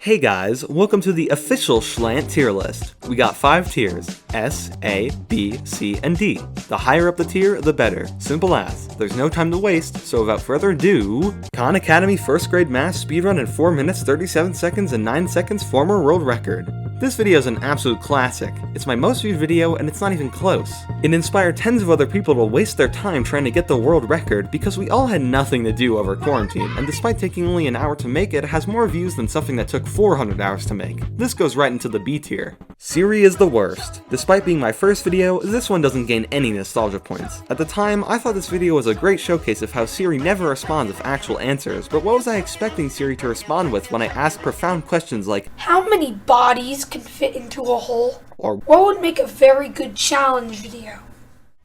Hey guys, welcome to the official Shlant tier list. We got 5 tiers, S, A, B, C, and D. The higher up the tier, the better. Simple as. There's no time to waste, so without further ado, Khan Academy first grade math speedrun in 4 minutes 37 seconds and 9 seconds former world record. This video is an absolute classic. It's my most viewed video and it's not even close. It inspired tens of other people to waste their time trying to get the world record because we all had nothing to do over quarantine, and despite taking only an hour to make it, has more views than something that took 400 hours to make. This goes right into the B tier. Siri is the worst. Despite being my first video, this one doesn't gain any nostalgia points. At the time, I thought this video was a great showcase of how Siri never responds with actual answers, but what was I expecting Siri to respond with when I asked profound questions like, how many bodies can fit into a hole? Or what would make a very good challenge video?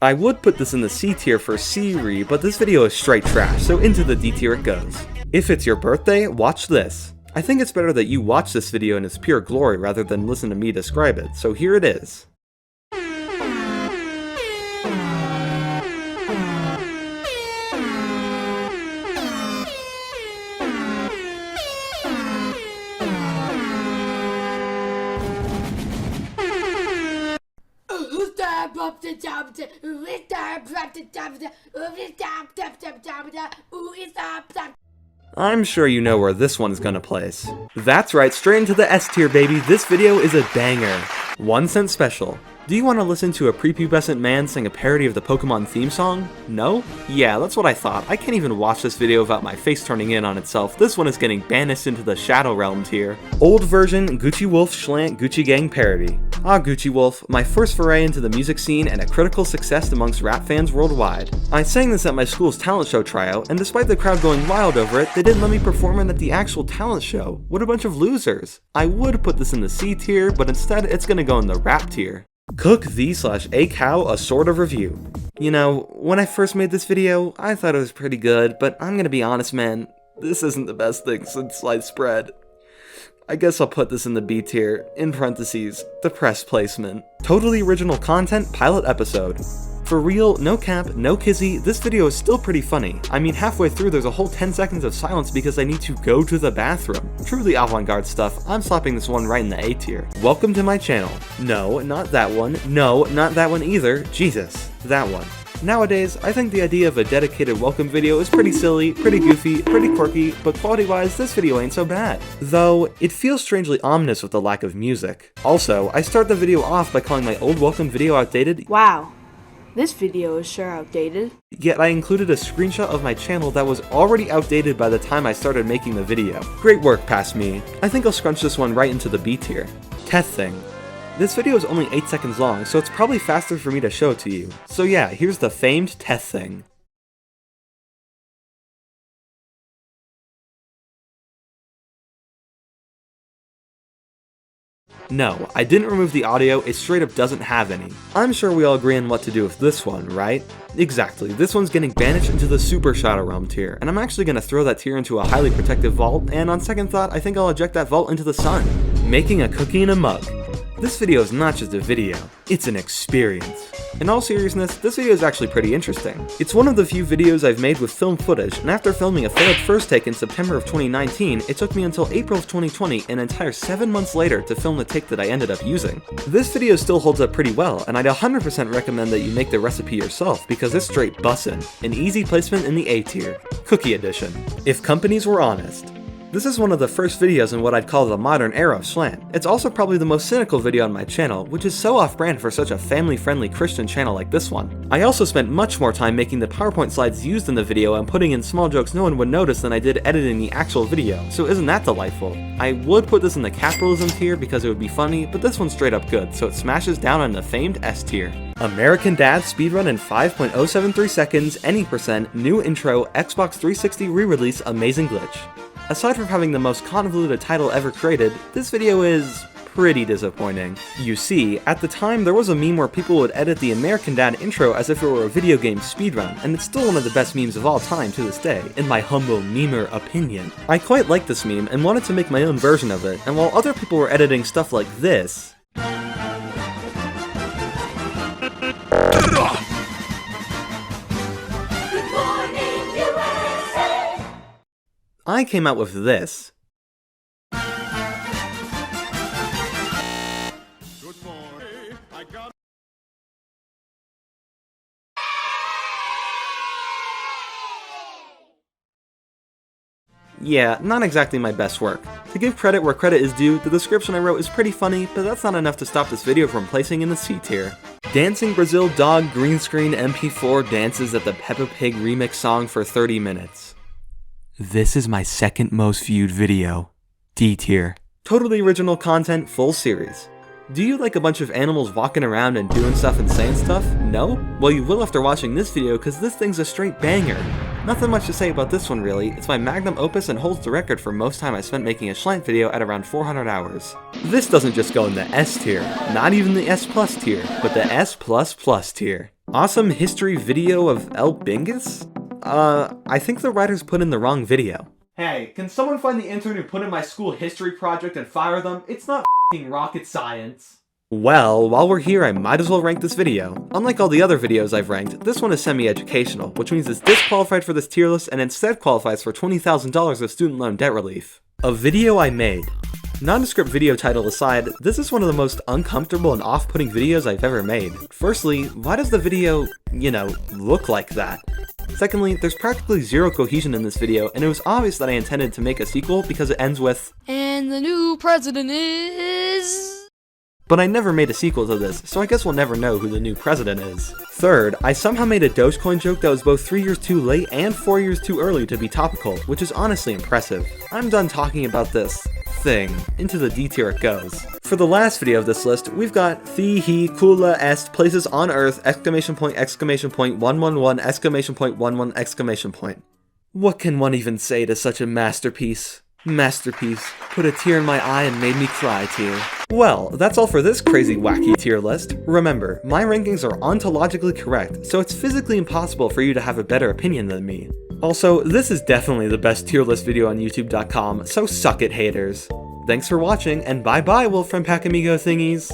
I would put this in the C tier for Siri, but this video is straight trash, so into the D tier it goes. If it's your birthday, watch this. I think it's better that you watch this video in its pure glory rather than listen to me describe it, so here it is. I'm sure you know where this one's gonna place. That's right, straight into the S tier, baby. This video is a banger. 1 cent special. Do you want to listen to a prepubescent man sing a parody of the Pokemon theme song? No? Yeah, that's what I thought. I can't even watch this video without my face turning in on itself. This one is getting banished into the Shadow Realm tier. Old version Gucci Wolf Shlant Gucci Gang parody. Ah, Gucci Wolf, my first foray into the music scene and a critical success amongst rap fans worldwide. I sang this at my school's talent show tryout, and despite the crowd going wild over it, they didn't let me perform it at the actual talent show. What a bunch of losers. I would put this in the C tier, but instead it's gonna go in the rap tier. Cook the/a cow a sort of review. You know, when I first made this video, I thought it was pretty good, but I'm gonna be honest, man, this isn't the best thing since sliced bread. I guess I'll put this in the B tier, in parentheses, the press placement. Totally original content pilot episode. For real, no cap, no kizzy, this video is still pretty funny. I mean, halfway through there's a whole 10 seconds of silence because I need to go to the bathroom. Truly avant-garde stuff. I'm slapping this one right in the A tier. Welcome to my channel. No, not that one. No, not that one either. Jesus, that one. Nowadays, I think the idea of a dedicated welcome video is pretty silly, pretty goofy, pretty quirky, but quality-wise, this video ain't so bad. Though, it feels strangely ominous with the lack of music. Also, I start the video off by calling my old welcome video outdated. Wow. This video is sure outdated. Yet I included a screenshot of my channel that was already outdated by the time I started making the video. Great work, past me. I think I'll scrunch this one right into the B tier. Teth thing. This video is only 8 seconds long, so it's probably faster for me to show it to you. So yeah, here's the famed Teth thing. No, I didn't remove the audio, it straight up doesn't have any. I'm sure we all agree on what to do with this one, right? Exactly, this one's getting banished into the Super Shadow Realm tier, and I'm actually gonna throw that tier into a highly protective vault, and on second thought, I think I'll eject that vault into the sun. Making a cookie in a mug. This video is not just a video, it's an experience. In all seriousness, this video is actually pretty interesting. It's one of the few videos I've made with film footage, and after filming a failed first take in September of 2019, it took me until April of 2020, an entire 7 months later, to film the take that I ended up using. This video still holds up pretty well, and I'd 100% recommend that you make the recipe yourself, because it's straight bussin'. An easy placement in the A tier. Cookie edition. If companies were honest. This is one of the first videos in what I'd call the modern era of Shlant. It's also probably the most cynical video on my channel, which is so off-brand for such a family-friendly Christian channel like this one. I also spent much more time making the PowerPoint slides used in the video and putting in small jokes no one would notice than I did editing the actual video, so isn't that delightful? I would put this in the capitalism tier because it would be funny, but this one's straight up good, so it smashes down on the famed S tier. American Dad speedrun in 5.073 seconds, any percent, new intro, Xbox 360 re-release, amazing glitch. Aside from having the most convoluted title ever created, this video is pretty disappointing. You see, at the time there was a meme where people would edit the American Dad intro as if it were a video game speedrun, and it's still one of the best memes of all time to this day, in my humble memer opinion. I quite liked this meme and wanted to make my own version of it, and while other people were editing stuff like this, I came out with this. Yeah, not exactly my best work. To give credit where credit is due, the description I wrote is pretty funny, but that's not enough to stop this video from placing in the C tier. Dancing Brazil dog green screen MP4 dances at the Peppa Pig remix song for 30 minutes. This is my second most viewed video. D tier. Totally original content, full series. Do you like a bunch of animals walking around and doing stuff and saying stuff? No? Well, you will after watching this video, because this thing's a straight banger. Nothing much to say about this one really, it's my magnum opus and holds the record for most time I spent making a Shlant video at around 400 hours. This doesn't just go in the S tier, not even the S plus tier, but the S plus plus tier. Awesome history video of El Bingus? I think the writers put in the wrong video. Hey, can someone find the intern who put in my school history project and fire them? It's not f***ing rocket science. Well, while we're here, I might as well rank this video. Unlike all the other videos I've ranked, this one is semi-educational, which means it's disqualified for this tier list and instead qualifies for $20,000 of student loan debt relief. A video I made. Nondescript video title aside, this is one of the most uncomfortable and off-putting videos I've ever made. Firstly, why does the video, look like that? Secondly, there's practically zero cohesion in this video, and it was obvious that I intended to make a sequel because it ends with, "And the new president is..." But I never made a sequel to this, so I guess we'll never know who the new president is. Third, I somehow made a Dogecoin joke that was both 3 years too late and 4 years too early to be topical, which is honestly impressive. I'm done talking about this thing. Into the D tier it goes. For the last video of this list, we've got Thi He Kula Est Places on Earth! 111! What can one even say to such a masterpiece? Masterpiece. Put a tear in my eye and made me cry tear. Well, that's all for this crazy wacky tier list. Remember, my rankings are ontologically correct, so it's physically impossible for you to have a better opinion than me. Also, this is definitely the best tier list video on YouTube.com, so suck it haters. Thanks for watching, and bye bye Wolfram Pack Amigo thingies!